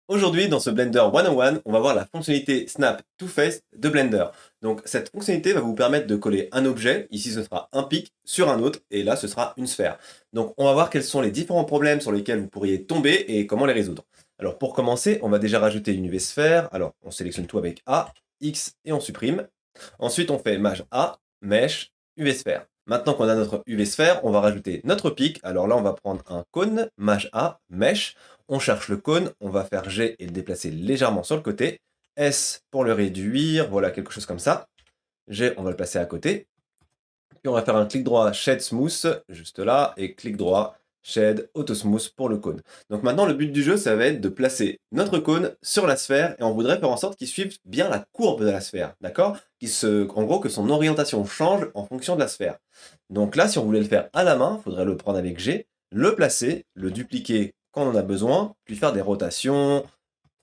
Aujourd'hui, dans ce Blender 101, on va voir la fonctionnalité Snap to Face de Blender. Donc, cette fonctionnalité va vous permettre de coller un objet, ici ce sera un pic, sur un autre, et là ce sera une sphère. Donc, on va voir quels sont les différents problèmes sur lesquels vous pourriez tomber et comment les résoudre. Alors, pour commencer, on va déjà rajouter une UV sphère. Alors, on sélectionne tout avec A, X et on supprime. Ensuite, on fait Maj A, Mesh, UV sphère. Maintenant qu'on a notre UV sphère, on va rajouter notre pic. Alors là, on va prendre un cône, Maj A, Mesh. On cherche le cône, on va faire G et le déplacer légèrement sur le côté. S pour le réduire, voilà, quelque chose comme ça. G, on va le placer à côté. Puis on va faire un clic droit Shade Smooth, juste là, et clic droit Shade Auto Smooth pour le cône. Donc maintenant, le but du jeu, ça va être de placer notre cône sur la sphère, et on voudrait faire en sorte qu'il suive bien la courbe de la sphère, d'accord? En gros, que son orientation change en fonction de la sphère. Donc là, si on voulait le faire à la main, il faudrait le prendre avec G, le placer, le dupliquer quand on en a besoin, puis faire des rotations,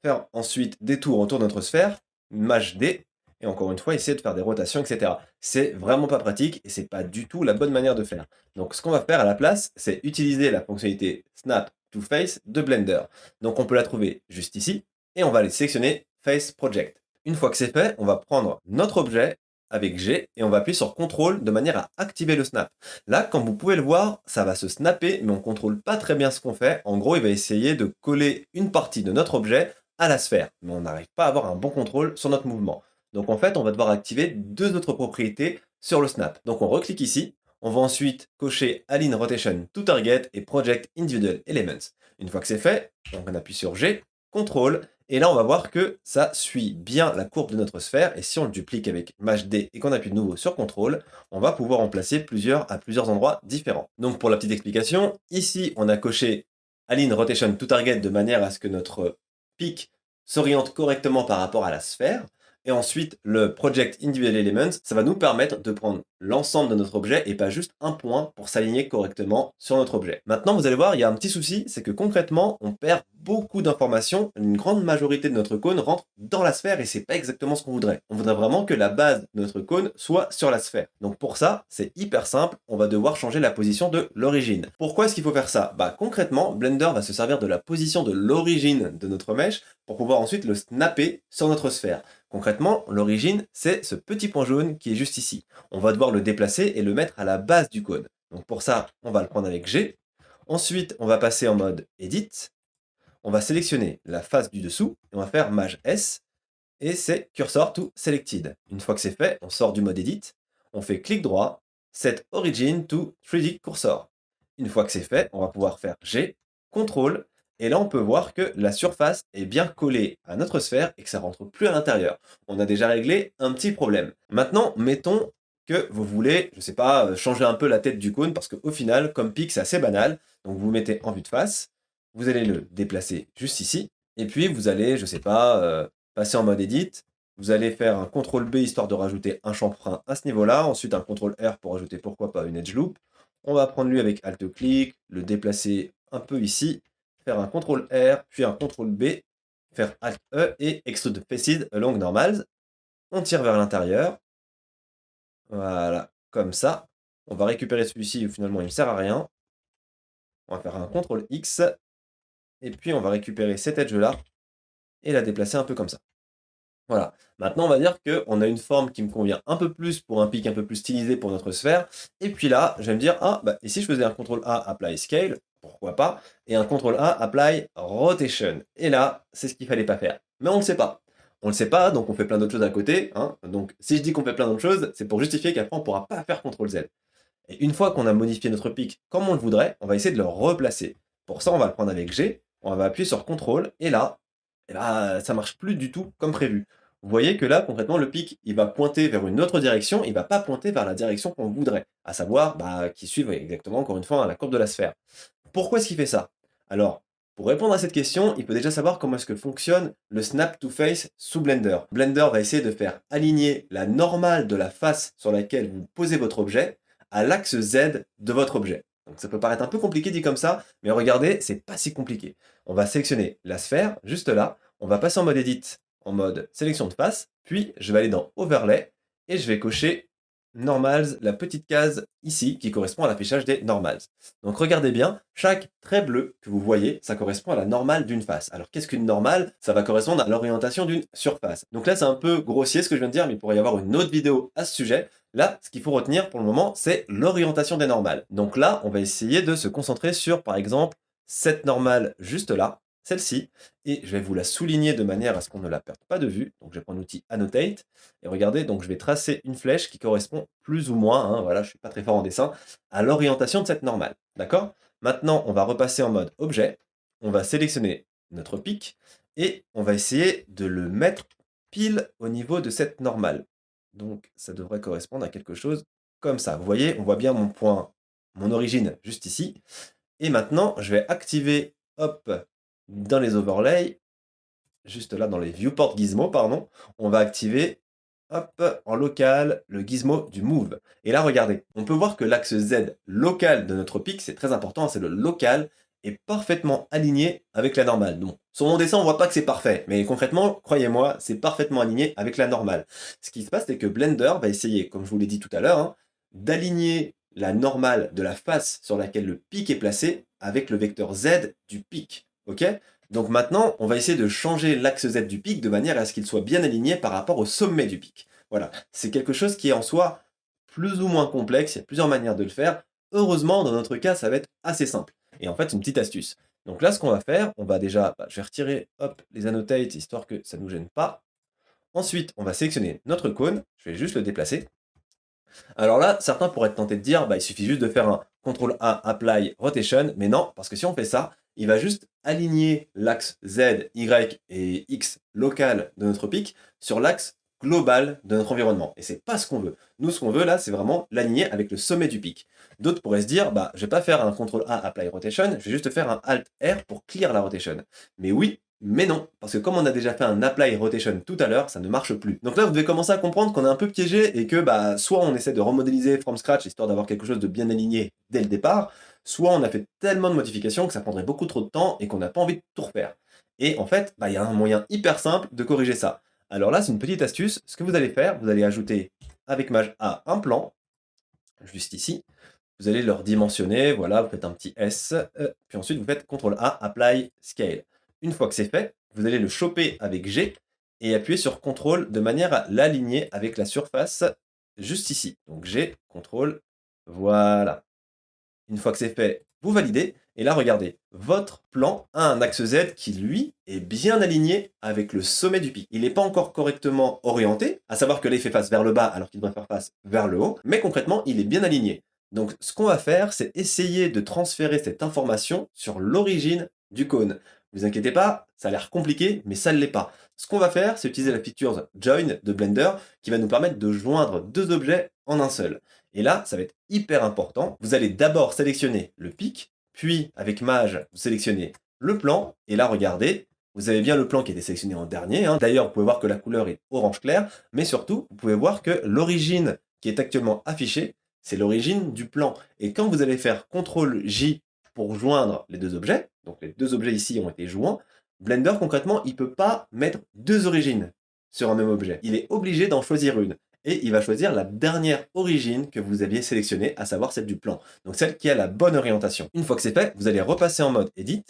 faire ensuite des tours autour de notre sphère, Maj D, et encore une fois, essayer de faire des rotations, etc. C'est vraiment pas pratique et c'est pas du tout la bonne manière de faire. Donc ce qu'on va faire à la place, c'est utiliser la fonctionnalité Snap to Face de Blender. Donc on peut la trouver juste ici, et on va aller sélectionner Face Project. Une fois que c'est fait, on va prendre notre objet avec G et on va appuyer sur CTRL de manière à activer le snap. Là, comme vous pouvez le voir, ça va se snapper, mais on ne contrôle pas très bien ce qu'on fait. En gros, il va essayer de coller une partie de notre objet à la sphère, mais on n'arrive pas à avoir un bon contrôle sur notre mouvement. Donc en fait, on va devoir activer deux autres propriétés sur le snap. Donc on reclique ici, on va ensuite cocher Align Rotation to Target et Project Individual Elements. Une fois que c'est fait, on appuie sur G, CTRL, et là on va voir que ça suit bien la courbe de notre sphère, et si on le duplique avec Maj D et qu'on appuie de nouveau sur CTRL, on va pouvoir en placer plusieurs à plusieurs endroits différents. Donc pour la petite explication, ici on a coché Align Rotation to Target de manière à ce que notre pic s'oriente correctement par rapport à la sphère. Et ensuite, le Project Individual Elements, ça va nous permettre de prendre l'ensemble de notre objet et pas juste un point pour s'aligner correctement sur notre objet. Maintenant, vous allez voir, il y a un petit souci, c'est que concrètement, on perd beaucoup d'informations. Une grande majorité de notre cône rentre dans la sphère et c'est pas exactement ce qu'on voudrait. On voudrait vraiment que la base de notre cône soit sur la sphère. Donc pour ça, c'est hyper simple, on va devoir changer la position de l'origine. Pourquoi est-ce qu'il faut faire ça? Bah concrètement, Blender va se servir de la position de l'origine de notre mesh pour pouvoir ensuite le snapper sur notre sphère. Concrètement, l'origine, c'est ce petit point jaune qui est juste ici. On va devoir le déplacer et le mettre à la base du cône. Donc pour ça, on va le prendre avec G. Ensuite, on va passer en mode Edit. On va sélectionner la face du dessous et on va faire Maj S. Et c'est Cursor to Selected. Une fois que c'est fait, on sort du mode Edit. On fait clic droit, Set Origin to 3D Cursor. Une fois que c'est fait, on va pouvoir faire G, CTRL, et là on peut voir que la surface est bien collée à notre sphère et que ça rentre plus à l'intérieur. On a déjà réglé un petit problème. Maintenant, mettons que vous voulez, je sais pas, changer un peu la tête du cône parce qu'au final, comme pic, c'est assez banal. Donc vous mettez en vue de face, vous allez le déplacer juste ici, et puis vous allez, je sais pas, passer en mode Edit. Vous allez faire un CTRL B histoire de rajouter un chanfrein à ce niveau-là. Ensuite, un CTRL R pour rajouter pourquoi pas une edge loop. On va prendre lui avec Alt-clic, le déplacer un peu ici, faire un CTRL R, puis un CTRL B, faire Alt-E et Extrude Faced along normals. On tire vers l'intérieur. Voilà, comme ça. On va récupérer celui-ci où finalement il ne sert à rien. On va faire un CTRL X, et puis on va récupérer cette edge-là et la déplacer un peu comme ça. Voilà. Maintenant, on va dire qu'on a une forme qui me convient un peu plus pour un pic un peu plus stylisé pour notre sphère. Et puis là, je vais me dire, ah, bah, et si je faisais un CTRL A, Apply Scale, pourquoi pas, et un CTRL A, Apply Rotation. Et là, c'est ce qu'il fallait pas faire. Mais on ne le sait pas. On le sait pas, donc on fait plein d'autres choses à côté, hein. Donc, si je dis qu'on fait plein d'autres choses, c'est pour justifier qu'après, on ne pourra pas faire CTRL Z. Et une fois qu'on a modifié notre pic comme on le voudrait, on va essayer de le replacer. Pour ça, on va le prendre avec G, on va appuyer sur CTRL, et là, ça marche plus du tout comme prévu. Vous voyez que là, concrètement, le pic, il va pointer vers une autre direction, il va pas pointer vers la direction qu'on voudrait, à savoir, qu'il suive exactement, encore une fois, la courbe de la sphère. Pourquoi est-ce qu'il fait ça? Alors, pour répondre à cette question, il faut déjà savoir comment est-ce que fonctionne le Snap to Face sous Blender. Blender va essayer de faire aligner la normale de la face sur laquelle vous posez votre objet à l'axe Z de votre objet. Donc ça peut paraître un peu compliqué dit comme ça, mais regardez, c'est pas si compliqué. On va sélectionner la sphère, juste là, on va passer en mode Edit, en mode sélection de face, puis je vais aller dans Overlay, et je vais cocher normals, la petite case ici qui correspond à l'affichage des normals. Donc regardez bien, chaque trait bleu que vous voyez, ça correspond à la normale d'une face. Alors qu'est-ce qu'une normale? Ça va correspondre à l'orientation d'une surface. Donc là c'est un peu grossier ce que je viens de dire, mais il pourrait y avoir une autre vidéo à ce sujet. Là, ce qu'il faut retenir pour le moment, c'est l'orientation des normales. Donc là, on va essayer de se concentrer sur, par exemple, cette normale juste là, celle-ci, et je vais vous la souligner de manière à ce qu'on ne la perde pas de vue. Donc je vais prendre l'outil Annotate, et regardez, donc je vais tracer une flèche qui correspond plus ou moins, hein, voilà, je suis pas très fort en dessin, à l'orientation de cette normale, d'accord? Maintenant, on va repasser en mode objet, on va sélectionner notre pic, et on va essayer de le mettre pile au niveau de cette normale. Donc ça devrait correspondre à quelque chose comme ça. Vous voyez, on voit bien mon point, mon origine juste ici. Et maintenant, je vais activer, hop, dans les overlays, juste là dans les viewport gizmo, pardon, on va activer, hop, en local, le gizmo du move. Et là, regardez, on peut voir que l'axe Z local de notre pic, c'est très important, c'est le local, est parfaitement aligné avec la normale. Donc, sur mon dessin, on voit pas que c'est parfait, mais concrètement, croyez-moi, c'est parfaitement aligné avec la normale. Ce qui se passe, c'est que Blender va essayer, comme je vous l'ai dit tout à l'heure, hein, d'aligner la normale de la face sur laquelle le pic est placé avec le vecteur Z du pic. Ok? Donc maintenant, on va essayer de changer l'axe Z du pic de manière à ce qu'il soit bien aligné par rapport au sommet du pic. Voilà, c'est quelque chose qui est en soi plus ou moins complexe, il y a plusieurs manières de le faire. Heureusement, dans notre cas, ça va être assez simple. Et en fait, une petite astuce. Donc là, ce qu'on va faire, on va déjà, je vais retirer hop, les annotates, histoire que ça ne nous gêne pas. Ensuite, on va sélectionner notre cône, je vais juste le déplacer. Alors là, certains pourraient être tentés de dire, il suffit juste de faire un CTRL A, Apply, Rotation, mais non, parce que si on fait ça, il va juste aligner l'axe Z, Y et X local de notre pic sur l'axe global de notre environnement. Et c'est pas ce qu'on veut. Nous, ce qu'on veut là, c'est vraiment l'aligner avec le sommet du pic. D'autres pourraient se dire, je vais pas faire un CTRL A, Apply Rotation, je vais juste faire un Alt R pour clear la rotation. Mais oui, mais non, parce que comme on a déjà fait un Apply Rotation tout à l'heure, ça ne marche plus. Donc là, vous devez commencer à comprendre qu'on est un peu piégé et que soit on essaie de remodéliser from scratch histoire d'avoir quelque chose de bien aligné dès le départ, soit on a fait tellement de modifications que ça prendrait beaucoup trop de temps et qu'on n'a pas envie de tout refaire. Et en fait, il y a un moyen hyper simple de corriger ça. Alors là, c'est une petite astuce. Ce que vous allez faire, vous allez ajouter avec Maj A un plan, juste ici. Vous allez le redimensionner, voilà, vous faites un petit S, puis ensuite vous faites CTRL A, Apply, Scale. Une fois que c'est fait, vous allez le choper avec G et appuyer sur CTRL de manière à l'aligner avec la surface juste ici. Donc G, CTRL, voilà. Une fois que c'est fait, vous validez. Et là, regardez, votre plan a un axe Z qui, lui, est bien aligné avec le sommet du pic. Il n'est pas encore correctement orienté, à savoir que là, il fait face vers le bas alors qu'il devrait faire face vers le haut, mais concrètement, il est bien aligné. Donc, ce qu'on va faire, c'est essayer de transférer cette information sur l'origine du cône. Ne vous inquiétez pas, ça a l'air compliqué, mais ça ne l'est pas. Ce qu'on va faire, c'est utiliser la feature Join de Blender qui va nous permettre de joindre deux objets en un seul. Et là, ça va être hyper important. Vous allez d'abord sélectionner le pic, puis avec Maj, vous sélectionnez le plan, et là, regardez, vous avez bien le plan qui a été sélectionné en dernier, hein. D'ailleurs, vous pouvez voir que la couleur est orange clair, mais surtout, vous pouvez voir que l'origine qui est actuellement affichée, c'est l'origine du plan. Et quand vous allez faire CTRL-J pour joindre les deux objets, donc les deux objets ici ont été joints, Blender, concrètement, il ne peut pas mettre deux origines sur un même objet. Il est obligé d'en choisir une et il va choisir la dernière origine que vous aviez sélectionnée, à savoir celle du plan. Donc celle qui a la bonne orientation. Une fois que c'est fait, vous allez repasser en mode Edit.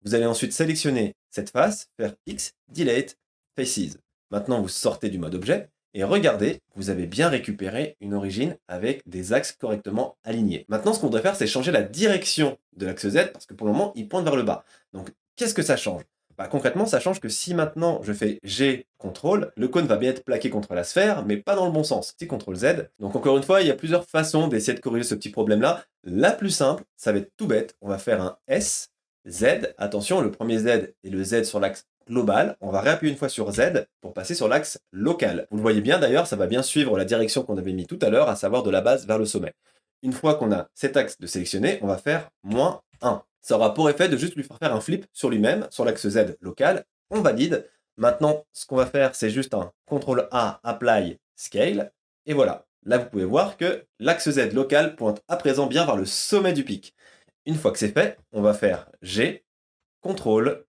Vous allez ensuite sélectionner cette face, faire X, Delete, Faces. Maintenant, vous sortez du mode objet et regardez, vous avez bien récupéré une origine avec des axes correctement alignés. Maintenant, ce qu'on devrait faire, c'est changer la direction de l'axe Z parce que pour le moment, il pointe vers le bas. Donc, qu'est-ce que ça change? Concrètement, ça change que si maintenant je fais G, CTRL, le cône va bien être plaqué contre la sphère, mais pas dans le bon sens. C'est CTRL Z. Donc encore une fois, il y a plusieurs façons d'essayer de corriger ce petit problème-là. La plus simple, ça va être tout bête. On va faire un S, Z. Attention, le premier Z est le Z sur l'axe global. On va réappuyer une fois sur Z pour passer sur l'axe local. Vous le voyez bien d'ailleurs, ça va bien suivre la direction qu'on avait mis tout à l'heure, à savoir de la base vers le sommet. Une fois qu'on a cet axe de sélectionné, on va faire -1. Ça aura pour effet de juste lui faire un flip sur lui-même, sur l'axe Z local. On valide. Maintenant, ce qu'on va faire, c'est juste un CTRL A, Apply, Scale. Et voilà. Là, vous pouvez voir que l'axe Z local pointe à présent bien vers le sommet du pic. Une fois que c'est fait, on va faire G, CTRL,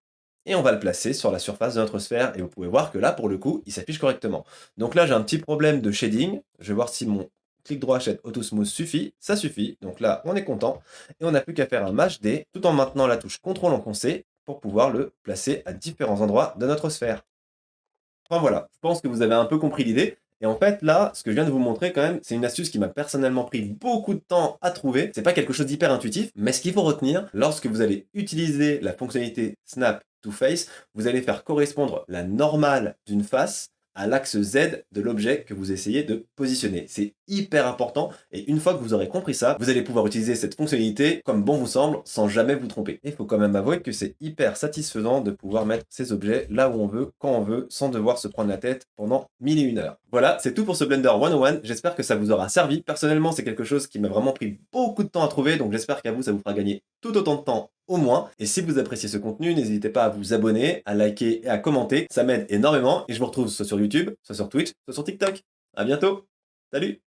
et on va le placer sur la surface de notre sphère. Et vous pouvez voir que là, pour le coup, il s'affiche correctement. Donc là, j'ai un petit problème de shading. Je vais voir si mon clic droit achète AutoSmooth suffit, ça suffit. Donc là, on est content. Et on n'a plus qu'à faire un Match D tout en maintenant la touche CTRL enfoncé pour pouvoir le placer à différents endroits de notre sphère. Enfin voilà, je pense que vous avez un peu compris l'idée. Et en fait, là, ce que je viens de vous montrer quand même, c'est une astuce qui m'a personnellement pris beaucoup de temps à trouver. C'est pas quelque chose d'hyper intuitif, mais ce qu'il faut retenir, lorsque vous allez utiliser la fonctionnalité Snap to Face, vous allez faire correspondre la normale d'une face à l'axe Z de l'objet que vous essayez de positionner. C'est hyper important et une fois que vous aurez compris ça, vous allez pouvoir utiliser cette fonctionnalité comme bon vous semble sans jamais vous tromper. Il faut quand même avouer que c'est hyper satisfaisant de pouvoir mettre ces objets là où on veut, quand on veut, sans devoir se prendre la tête pendant 1001 heures. Voilà, c'est tout pour ce Blender 101. J'espère que ça vous aura servi. Personnellement, c'est quelque chose qui m'a vraiment pris beaucoup de temps à trouver, donc j'espère qu'à vous, ça vous fera gagner tout autant de temps au moins. Et si vous appréciez ce contenu, n'hésitez pas à vous abonner, à liker et à commenter. Ça m'aide énormément et je vous retrouve soit sur YouTube, soit sur Twitch, soit sur TikTok. À bientôt. Salut!